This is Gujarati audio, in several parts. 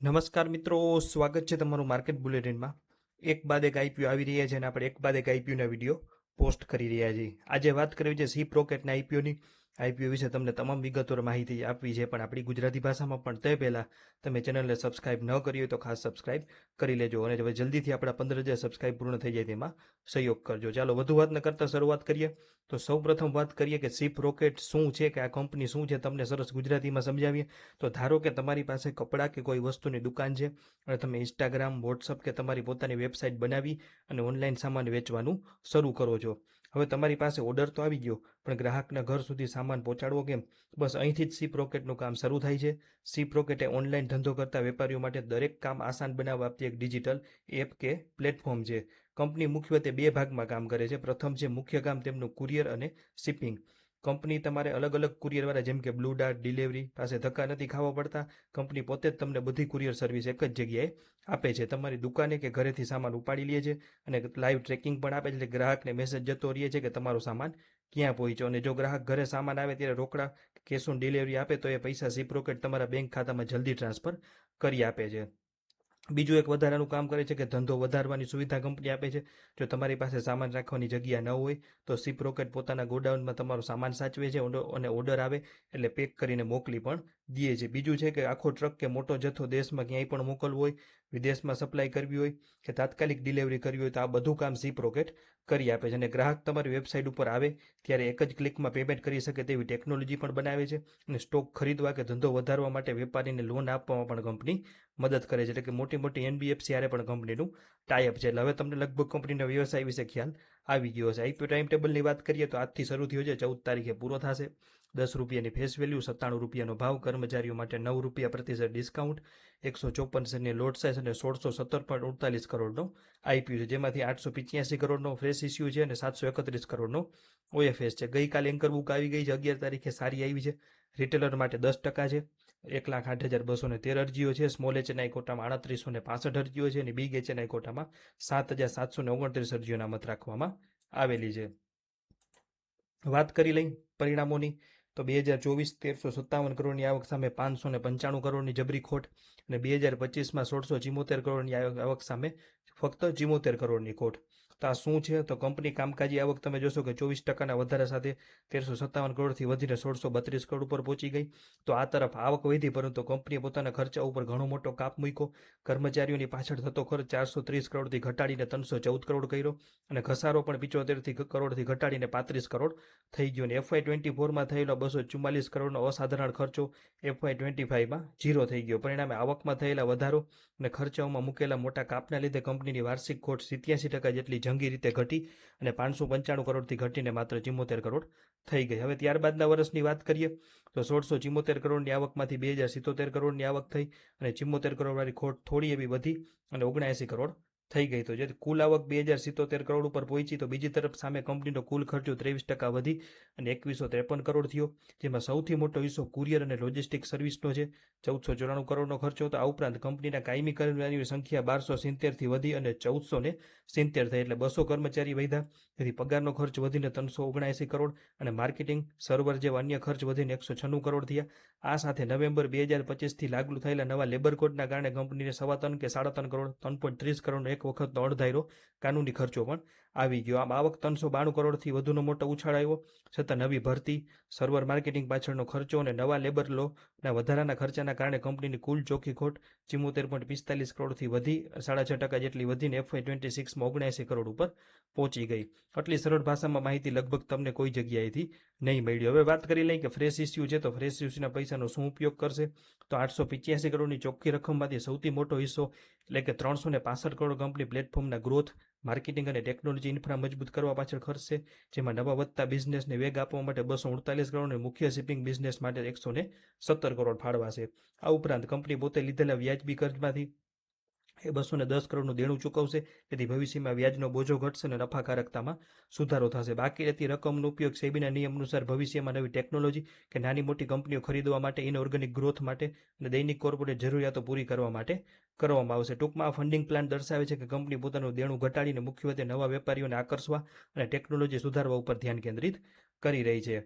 નમસ્કાર મિત્રો, સ્વાગત છે તમારું માર્કેટ બુલેટિનમાં. એક બાદ એક આઈપીઓ આવી રહ્યા છે અને આપણે એક બાદ એક આઈપીઓના વિડીયો પોસ્ટ કરી રહ્યા છીએ. આજે વાત કરવી છે સીપ રોકેટના આઈપીઓની. આઈપીઓ વિશે તમને તમામ વિગતોર માહિતી આપવી છે, પણ આપણી ગુજરાતી ભાષામાં. પણ તે પહેલાં તમે ચેનલને સબસ્ક્રાઇબ ન કરી હોય તો ખાસ સબસ્ક્રાઇબ કરી લેજો અને હવે જલ્દીથી આપણા 15,000 સબસ્ક્રાઇબ પૂર્ણ થઈ જાય તેમાં સહયોગ કરજો. ચાલો વધુ વાત ન કરતા શરૂઆત કરીએ. તો સૌપ્રથમ વાત કરીએ કે સીપ રોકેટ શું છે, કે આ કંપની શું છે, તમને સરસ ગુજરાતીમાં સમજાવીએ. તો ધારો કે તમારી પાસે કપડાં કે કોઈ વસ્તુની દુકાન છે અને તમે ઇન્સ્ટાગ્રામ, વોટ્સઅપ કે તમારી પોતાની વેબસાઇટ બનાવી અને ઓનલાઈન સામાન વેચવાનું શરૂ કરો છો. હવે તમારી પાસે ઓર્ડર તો આવી ગયો, પણ ગ્રાહકના ઘર સુધી સામાન પહોંચાડવો કેમ? બસ અહીંથી જ સીપ રોકેટનું કામ શરૂ થાય છે. સીપ રોકેટ એ ઓનલાઈન ધંધો કરતા વેપારીઓ માટે દરેક કામ આસાન બનાવવા આપતી એક ડિજિટલ એપ કે પ્લેટફોર્મ છે. કંપની મુખ્યત્વે બે ભાગમાં કામ કરે છે. પ્રથમ છે મુખ્ય કામ તેમનું કુરિયર અને શિપિંગ. કંપની તમારે અલગ અલગ કુરિયરવાળા જેમ કે બ્લુ ડાર્ટ, ડિલિવરી પાસે ધક્કા નથી ખાવા પડતા. કંપની પોતે જ તમને બધી કુરિયર સર્વિસ એક જ જગ્યાએ આપે છે. તમારી દુકાને કે ઘરેથી સામાન ઉપાડી લે છે અને લાઈવ ટ્રેકિંગ પણ આપે છે, એટલે ગ્રાહકને મેસેજ જતો રહે છે કે તમારો સામાન ક્યાં પહોંચ્યો. અને જો ગ્રાહક ઘરે સામાન આવે ત્યારે રોકડા કેશ ઓન ડિલિવરી આપે તો એ પૈસા સીપ રોકેટ તમારા બેંક ખાતામાં જલ્દી ટ્રાન્સફર કરી આપે છે. બીજું એક વધારાનું કામ કરે છે કે ધંધો વધારવાની સુવિધા કંપની આપે છે. જો તમારી પાસે સામાન રાખવાની જગ્યા ન હોય તો સીપ રોકેટ પોતાના ગોડાઉનમાં તમારો સામાન સાચવે છે અને ઓર્ડર આવે એટલે પેક કરીને મોકલી પણ દે છે. બીજું છે કે આખો ટ્રક કે મોટો જથ્થો દેશમાં ક્યાંય પણ મોકલવો હોય, વિદેશમાં સપ્લાય કરવી હોય કે તાત્કાલિક ડિલિવરી કરવી હોય તો આ બધું કામ સીપ રોકેટ કરી આપે છે. અને ગ્રાહક તમારી વેબસાઇટ ઉપર આવે ત્યારે એક જ ક્લિકમાં પેમેન્ટ કરી શકે તેવી ટેકનોલોજી પણ બનાવે છે. અને સ્ટોક ખરીદવા કે ધંધો વધારવા માટે વેપારીને લોન આપવામાં પણ કંપની મદદ કરે છે. એટલે કે મોટી મોટી એનબીએફસી આરે પણ કંપનીનું ટાઈઅપ છે. એટલે હવે તમને લગભગ કંપનીના વ્યવસાય વિશે ખ્યાલ આવી ગયો હશે. આઈપીઓ ટાઈમ ટેબલની વાત કરીએ તો આજથી શરૂ થયો છે, 14 તારીખે પૂરો થશે. 10 રૂપિયાની ફેસ વેલ્યુ, 97 રૂપિયાનો ભાવ, કર્મચારીઓ માટે 9 રૂપિયા પ્રતિશત ડિસ્કાઉન્ટ, 154 શેરની લોટ સાઇઝ અને 1617.48 કરોડનો આઈપીઓ છે, જેમાંથી 885 કરોડનો ફ્રેશ ઇસ્યુ છે અને 731 કરોડનો ઓએફએસ છે. ગઈકાલે એન્કર બુક આવી ગઈ છે, 11 તારીખે સારી આવી છે. રિટેલર માટે 10% છે, 1,08,213 અરજીઓ છે. સ્મોલ એચએનઆઈ કોટામાં 3865 અરજીઓ છે અને બિગ એચએનઆઈ કોટામાં 7,729 અરજીઓ અનામત રાખવામાં આવેલી છે. વાત કરી લઈ પરિણામોની તો 2024 1357 કરોડની આવક સામે 595 કરોડની જબરી ખોટ, અને 2025માં 1674 કરોડની આવક સામે ફક્ત 74 કરોડની ખોટ. તો આ શું છે? તો કંપની કામકાજી આવક તમે જોશો કે 24% વધારા સાથે 1357 કરોડથી વધીને 1632 કરોડ ઉપર પહોંચી ગઈ. તો આ તરફ આવક વધી, પરંતુ કંપનીએ પોતાના ખર્ચા ઉપર ઘણો મોટો કાપ મૂક્યો. કર્મચારીઓની પાછળ થતો ખર્ચ 430 કરોડથી ઘટાડીને 314 કરોડ કર્યો અને ઘસારો પણ 75 કરોડથી ઘટાડીને 35 કરોડ થઈ ગયો. અને FY24માં થયેલો 244 કરોડનો અસાધારણ ખર્ચો FY25માં ઝીરો થઈ ગયો. પરિણામે આવકમાં થયેલા વધારો અને ખર્ચાઓમાં મૂકેલા મોટા કાપના લીધે કંપનીની વાર્ષિક ખોટ 87% જેટલી જંગી રીતે ઘટી અને 595 કરોડથી ઘટીને માત્ર 74 કરોડ થઈ ગઈ. હવે ત્યારબાદના વર્ષની વાત કરીએ તો 1674 કરોડની આવકમાંથી 2077 કરોડની આવક થઈ અને 74 કરોડવાળી ખોટ થોડી એવી વધી અને 79 કરોડ થઈ ગઈ. તો જે કુલ આવક 2077 કરોડ ઉપર પહોંચી, તો બીજી તરફ સામે કંપનીનો કુલ ખર્ચો 23% વધી અને 2153 કરોડ થયો, જેમાં સૌથી મોટો હિસ્સો કુરિયર અને લોજિસ્ટિક સર્વિસનો છે, 1494 કરોડનો ખર્ચો હતો. આ ઉપરાંત કંપનીના કાયમી કર્મચારીઓની સંખ્યા 1270થી વધી અને 1470 થઈ, એટલે 200 કર્મચારી વધ્યા, તેથી પગારનો ખર્ચ વધીને 379 કરોડ અને માર્કેટિંગ, સર્વર જેવા અન્ય ખર્ચ વધીને 196 કરોડ થયા. આ સાથે નવેમ્બર 2025થી લાગુ થયેલા નવા લેબર કોડના કારણે કંપનીને 3.25 કે 3.5 કરોડ 3.30 કરોડનો એક વખતનો અણધાર્યો કાનૂની ખર્ચો પણ આવી ગયો. આમ આવક 392 કરોડથી વધુનો મોટો ઉછાળ આવ્યો, છતાં નવી ભરતી, સર્વર, માર્કેટિંગ પાછળનો ખર્ચો અને નવા લેબર લોના વધારાના ખર્ચાના કારણે કંપનીની કુલ ચોખ્ખી ખોટ 74.45 કરોડથી વધી 6.5% જેટલી વધીને FY26માં 79 કરોડ ઉપર પહોંચી ગઈ. આટલી સરળ ભાષામાં માહિતી લગભગ તમને કોઈ જગ્યાએથી નહીં મળી. હવે વાત કરી લઈએ કે ફ્રેશ ઇસ્યુ છે, તો ફ્રેશ ઇસ્યુના પૈસાનો શું ઉપયોગ કરશે? તો 885 કરોડની ચોખ્ખી રકમમાંથી સૌથી મોટો હિસ્સો એટલે કે 365 કરોડ કંપની પ્લેટફોર્મના ગ્રોથ, માર્કેટિંગ અને ટેકનોલોજી ઇન્ફ્રા મજબૂત કરવા પાછળ ખર્ચશે, જેમાં નવા વધતા બિઝનેસને વેગ આપવા માટે 248 કરોડ અને મુખ્ય શિપિંગ બિઝનેસ માટે 117 કરોડ ફાળવાશે. આ ઉપરાંત કંપની પોતે લીધેલા વ્યાજબી કર્જમાંથી 210 કરોડનું દેણું ચૂકવશે, જેથી ભવિષ્યમાં વ્યાજનો બોજો ઘટશે અને નફાકારકતામાં સુધારો થશે. બાકી રહેતી રકમનો ઉપયોગ સેબીના નિયમ અનુસાર ભવિષ્યમાં નવી ટેકનોલોજી કે નાની મોટી કંપનીઓ ખરીદવા માટે, ઇનઓર્ગેનિક ગ્રોથ માટે અને દૈનિક કોર્પોરેટ જરૂરિયાતો પૂરી કરવા માટે કરવામાં આવશે. ટૂંકમાં આ ફંડિંગ પ્લાન દર્શાવે છે કે કંપની પોતાનું દેણું ઘટાડીને મુખ્યત્વે નવા વેપારીઓને આકર્ષવા અને ટેકનોલોજી સુધારવા ઉપર ધ્યાન કેન્દ્રિત કરી રહી છે.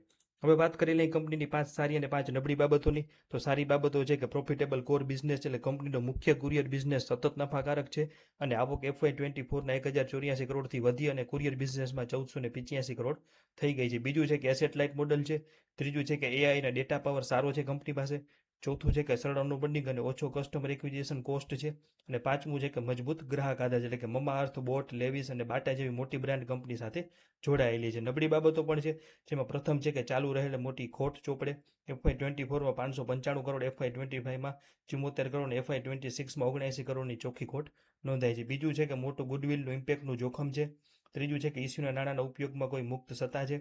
હવે વાત કરી લઈએ કંપનીની 5 સારી અને 5 નબળી બાબતોની. તો સારી બાબતો છે કે પ્રોફિટેબલ કોર બિઝનેસ એટલે કંપનીનો મુખ્ય કુરિયર બિઝનેસ સતત નફાકારક છે અને આવક FY24ના 1084 કરોડથી વધી અને કુરિયર બિઝનેસમાં 1485 કરોડ થઈ ગઈ છે. બીજું છે કે એસેટ લાઇટ મોડલ છે. ત્રીજું છે કે AI અને ડેટા પાવર સારો છે કંપની પાસે. ચોથું છે કે સરળ અનુબંધિંગ અને ઓછો કસ્ટમર એક્વિઝિશન કોસ્ટ છે. અને પાંચમું છે કે મજબૂત ગ્રાહક આધાર એટલે કે મમાઅર્થ, બોટ, લેવિસ અને બાટા જેવી મોટી બ્રાન્ડ કંપની સાથે જોડાયેલી છે. નબળી બાબતો પણ છે, જેમાં પ્રથમ છે કે ચાલુ રહેલ મોટી ખોટ ચોપડે. FY24માં 595 કરોડ, FY25માં 74 કરોડ અને FY26માં 79 કરોડની ચોખ્ખી ખોટ નોંધાઈ છે. બીજું છે કે મોટું ગુડવિલનું ઇમ્પેક્ટનું જોખમ છે. ત્રીજું છે કે ઇસ્યુના નાણાંના ઉપયોગમાં કોઈ મુક્ત સત્તા છે.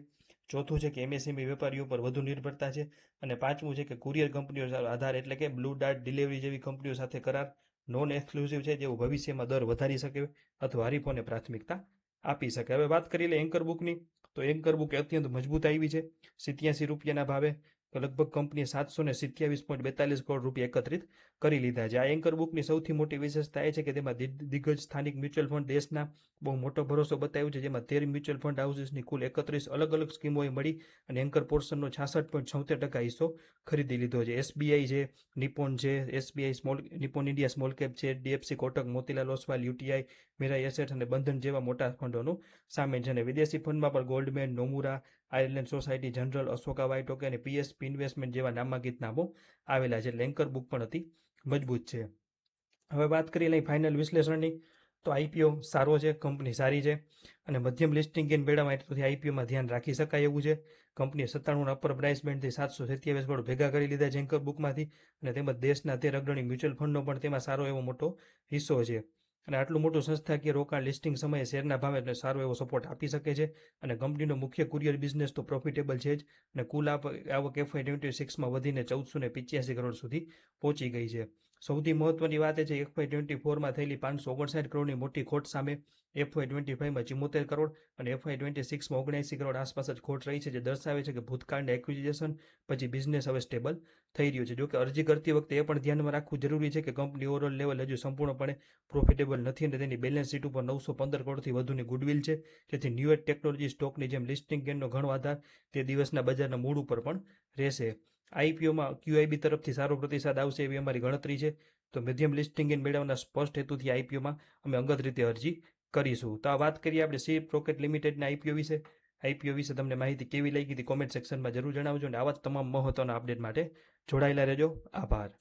ચોથું છે કે MSME વેપારીઓ પર વધુ નિર્ભરતા છે. અને પાંચમું છે કે કુરિયર કંપનીઓ આધાર એટલે કે બ્લુ ડાર્ટ ડિલિવરી જેવી કંપનીઓ સાથે કરાર નોન એક્સક્લુઝિવ છે, જેઓ ભવિષ્યમાં દર વધારી શકે અથવા હરીફોને પ્રાથમિકતા આપી શકે. હવે વાત કરી લે એન્કર બુકની. તો એન્કર બુક અત્યંત મજબૂત આવી છે. ₹87 ભાવે લગભગ કંપનીએ 727.42 કરોડ રૂપિયા એકત્રિત કરી લીધા છે. આ એન્કર બુકની સૌથી મોટી વિશેષતા એ છે કે તેમાં દિગ્ગજ સ્થાનિક મ્યુચ્યુઅલ ફંડ દેશના બહુ મોટો ભરોસો બતાવ્યો છે, જેમાં 13 મ્યુચ્યુઅલ ફંડ હાઉસીસની કુલ 31 અલગ અલગ સ્કીમોએ મળી અને એન્કર પોર્શનનો 66.76% હિસ્સો ખરીદી લીધો છે. SBI છે, નિપ્પોન છે, SBI Nippon India small cap છે, DFC Kotak, Motilal Oswal, UTI, Mirae asset અને બંધન જેવા મોટા ફંડોનું સામેલ છે. અને વિદેશી ફંડમાં પણ Goldman, Nomura, Ireland Societe Generale, Ashoka WhiteOak અને PSP ઇન્વેસ્ટમેન્ટ જેવા નામાંકિત નામો આવેલા છે. એટલે એન્કર બુક પણ અતિ મજબૂત છે. હવે વાત કરી લઈ ફાઇનલ વિશ્લેષણની. તો IPO સારો છે, કંપની સારી છે અને મધ્યમ લિસ્ટિંગ ગેઇન મેળવવા એટલું IPOમાં ધ્યાન રાખી શકાય એવું છે. કંપનીએ 97ના અપર પ્રાઇસ બેન્ડથી 727 કરોડ ભેગા કરી લીધા છે એન્કર બુકમાંથી અને તેમજ દેશના 13 અગ્રણી મ્યુચ્યુઅલ ફંડનો પણ તેમાં સારો એવો મોટો હિસ્સો છે. અને આટલું મોટું સંસ્થાકીય રોકાણ લિસ્ટિંગ સમયે શેરના ભાવે સારો એવો સપોર્ટ આપી શકે છે. અને કંપનીનો મુખ્ય કુરિયર બિઝનેસ તો પ્રોફિટેબલ છે જ અને કુલ આવક FY26માં વધીને 1485 કરોડ સુધી પહોંચી ગઈ છે. સૌથી મહત્વની વાત એ છે FY24માં થયેલી 559 કરોડની મોટી ખોટ સામે FY25માં 74 કરોડ અને FY26માં 79 કરોડ આસપાસ જ ખોટ રહી છે, જે દર્શાવે છે કે ભૂતકાળના એક્વિઝિશન પછી બિઝનેસ હવે સ્ટેબલ થઈ રહ્યું છે. જોકે અરજી કરતી વખતે એ પણ ધ્યાનમાં રાખવું જરૂરી છે કે કંપની ઓવરઓલ લેવલ હજુ સંપૂર્ણપણે પ્રોફિટેબલ નથી અને તેની બેલેન્સ શીટ ઉપર 915 કરોડથી વધુની ગુડવિલ છે, જેથી ન્યુ એજ ટેકનોલોજી સ્ટોકની જેમ લિસ્ટિંગ ગેઇનનો ઘણો આધાર તે દિવસના બજારના મૂડ ઉપર પણ રહેશે. IPOમાં QIB તરફથી સારો પ્રતિસાદ આવશે એવી અમારી ગણતરી છે. તો મધ્યમ લિસ્ટિંગ ગેઇન મેળવવાના સ્પષ્ટ હેતુથી IPOમાં અમે અંગત રીતે અરજી કરીશું. તો આ વાત કરીએ આપણે સી પ્રોકેટ લિમિટેડના IPO વિશે. IPO વિશે તમને માહિતી કેવી લાગી હતી કોમેન્ટ સેક્શનમાં જરૂર જણાવજો અને આવા જ તમામ મહત્વના અપડેટ માટે જોડાયેલા રહેજો. આભાર.